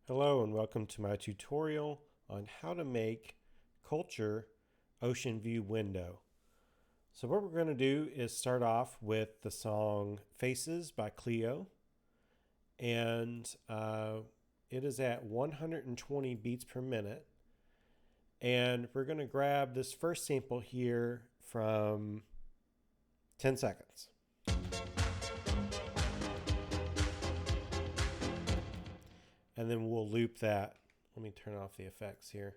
Hello and welcome to my tutorial on how to make culture ocean view window. So what we're going to do is start off with the song Faces by Cleo, and it is at 120 beats per minute, and we're going to grab this first sample here from 10 seconds. And then we'll loop that. Let me turn off the effects here.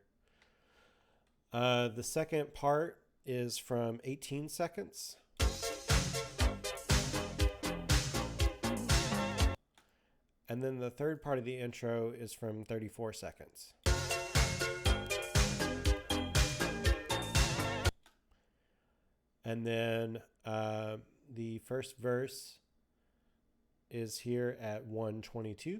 The second part is from 18 seconds. And then the third part of the intro is from 34 seconds. And then the first verse is here at 122.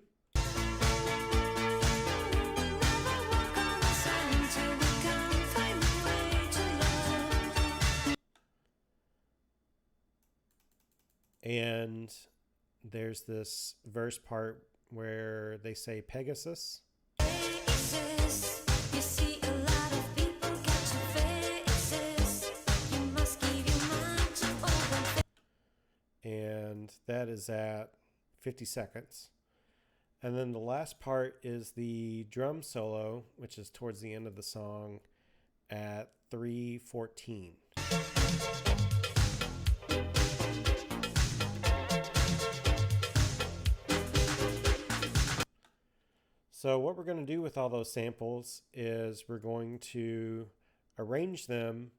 And there's this verse part where they say Pegasus. Faces, you see a lot of people catching faces. You must give your mind to open. And that is at 50 seconds. And then the last part is the drum solo, which is towards the end of the song at 3:14. So what we're going to do with all those samples is we're going to arrange them,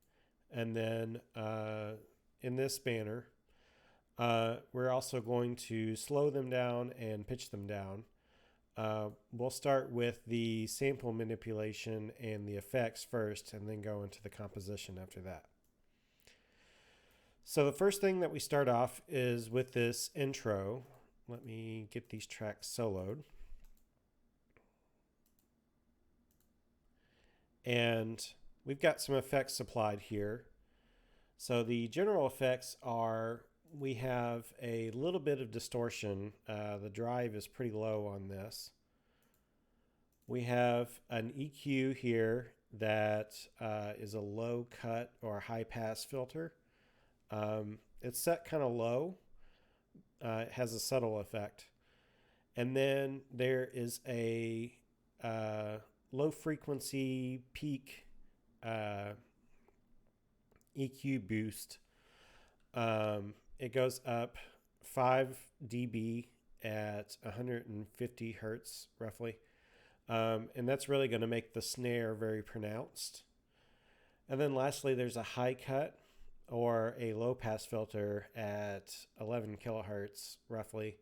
and then in this banner, we're also going to slow them down and pitch them down. We'll start with the sample manipulation and the effects first, and then go into the composition after that. So the first thing that we start off is with this intro. Let me get these tracks soloed. And we've got some effects supplied here. So the general effects are, we have a little bit of distortion. The drive is pretty low on this. We have an EQ here that is a low cut or high pass filter. It's set kind of low. It has a subtle effect. And then there is a low frequency peak EQ boost. It goes up 5 dB at 150 hertz roughly. And that's really going to make the snare very pronounced. And then lastly, there's a high cut or a low pass filter at 11 kilohertz roughly.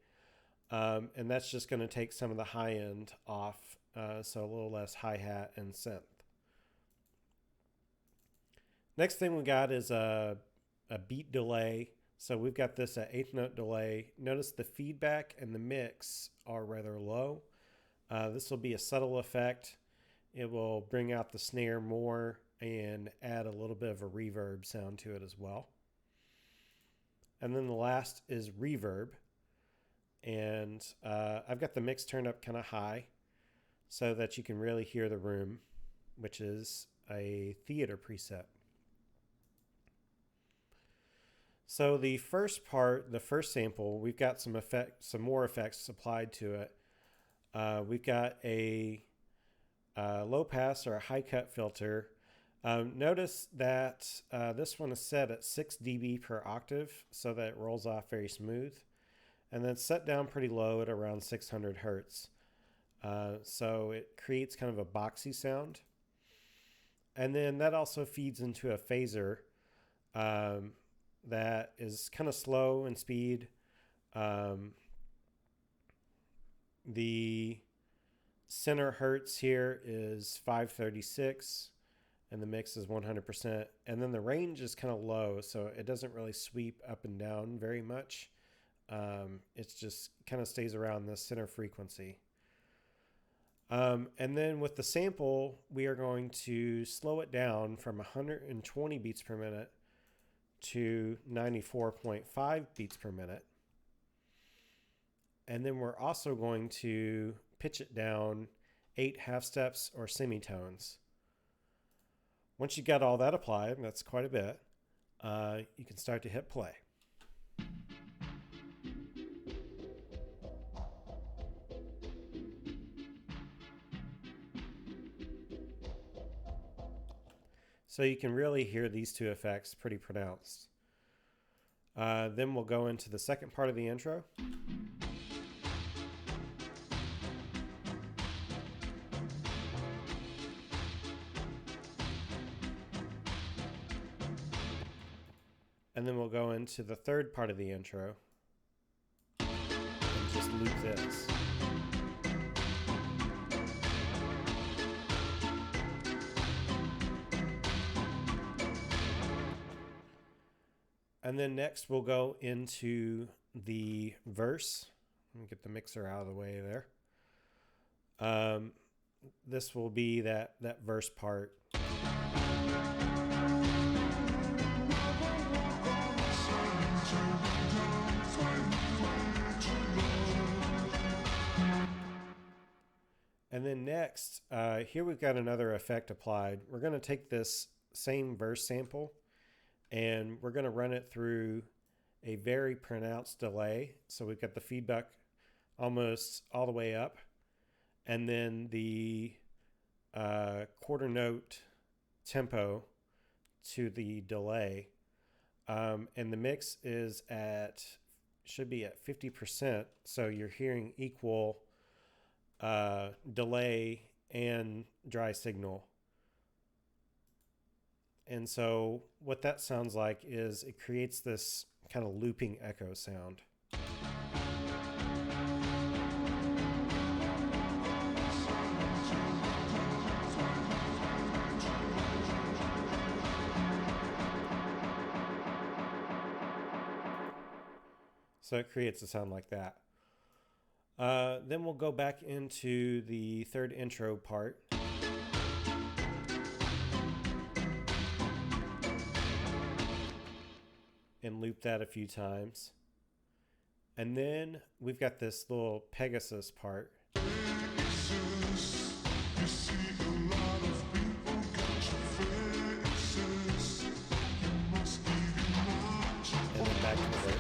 And that's just going to take some of the high end off. So a little less hi-hat and synth. Next thing we got is a beat delay. So we've got this at 8th note delay. Notice the feedback and the mix are rather low. This will be a subtle effect. It will bring out the snare more and add a little bit of a reverb sound to it as well. And then the last is reverb. And I've got the mix turned up kind of high, so that you can really hear the room, which is a theater preset. So the first part, the first sample, we've got some more effects applied to it. We've got a low pass or a high cut filter. Notice that this one is set at 6 dB per octave, so that it rolls off very smooth. And then set down pretty low at around 600 hertz. So it creates kind of a boxy sound. And then that also feeds into a phaser that is kind of slow in speed. The center hertz here is 536 and the mix is 100%. And then the range is kind of low, so it doesn't really sweep up and down very much. It just kind of stays around the center frequency. And then with the sample, we are going to slow it down from 120 beats per minute to 94.5 beats per minute. And then we're also going to pitch it down 8 half steps or semitones. Once you got all that applied, and that's quite a bit, you can start to hit play. So you can really hear these two effects pretty pronounced. Then we'll go into the second part of the intro. And then we'll go into the third part of the intro and just loop this. And then next we'll go into the verse. Let me get the mixer out of the way there. This will be that verse part. And then next, here we've got another effect applied. We're going to take this same verse sample and we're going to run it through a very pronounced delay. So we've got the feedback almost all the way up, and then the quarter note tempo to the delay. And the mix is should be at 50%. So you're hearing equal delay and dry signal. And so what that sounds like is it creates this kind of looping echo sound. So it creates a sound like that. Then we'll go back into the third intro part. And loop that a few times. And then we've got this little Pegasus part. And then back to the verse.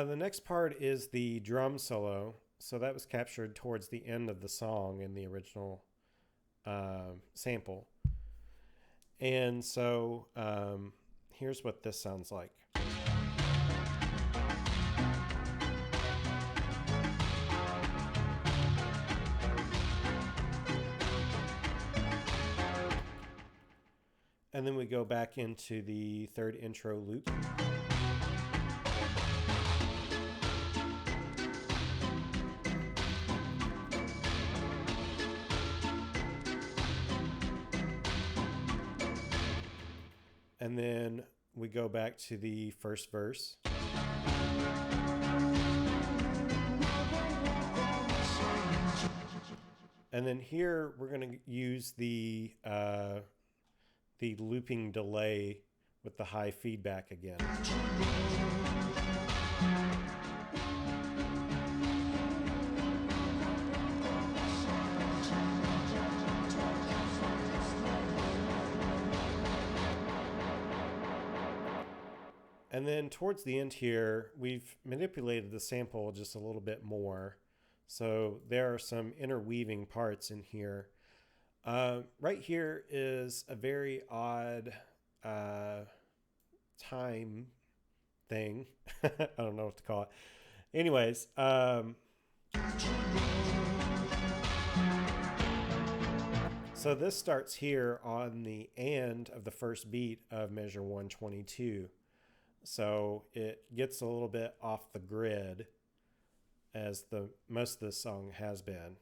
The next part is the drum solo. So that was captured towards the end of the song in the original sample. And so here's what this sounds like. And then we go back into the third intro loop. And then we go back to the first verse. And then here we're going to use the looping delay with the high feedback again. And then towards the end here, we've manipulated the sample just a little bit more. So there are some interweaving parts in here. Right here is a very odd time thing. I don't know what to call it. Anyways, so this starts here on the and of the first beat of measure 122. So it gets a little bit off the grid, as most of this song has been.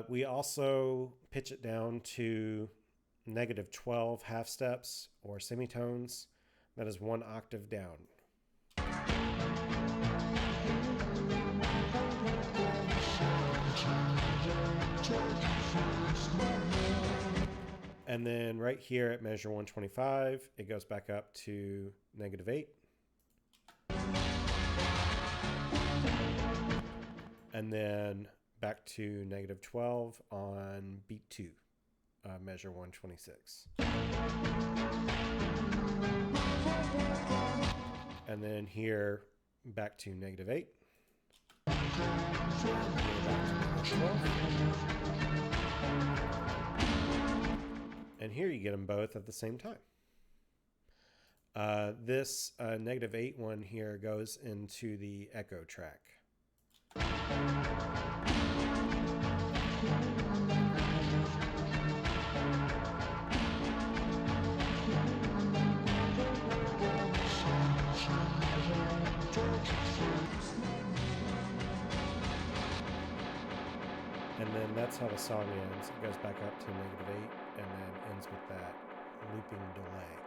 We also pitch it down to -12 half steps or semitones. That is 1 octave down. And then right here at measure 125, it goes back up to -8. And then back to -12 on beat 2, measure 126. And then here back to -8. And here you get them both at the same time. This -8 one here goes into the echo track. And then that's how the song ends. It goes back up to -8 and then ends with that looping delay.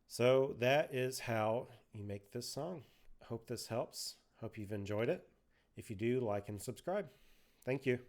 So that is how you make this song. Hope this helps. Hope you've enjoyed it. If you do, like and subscribe. Thank you.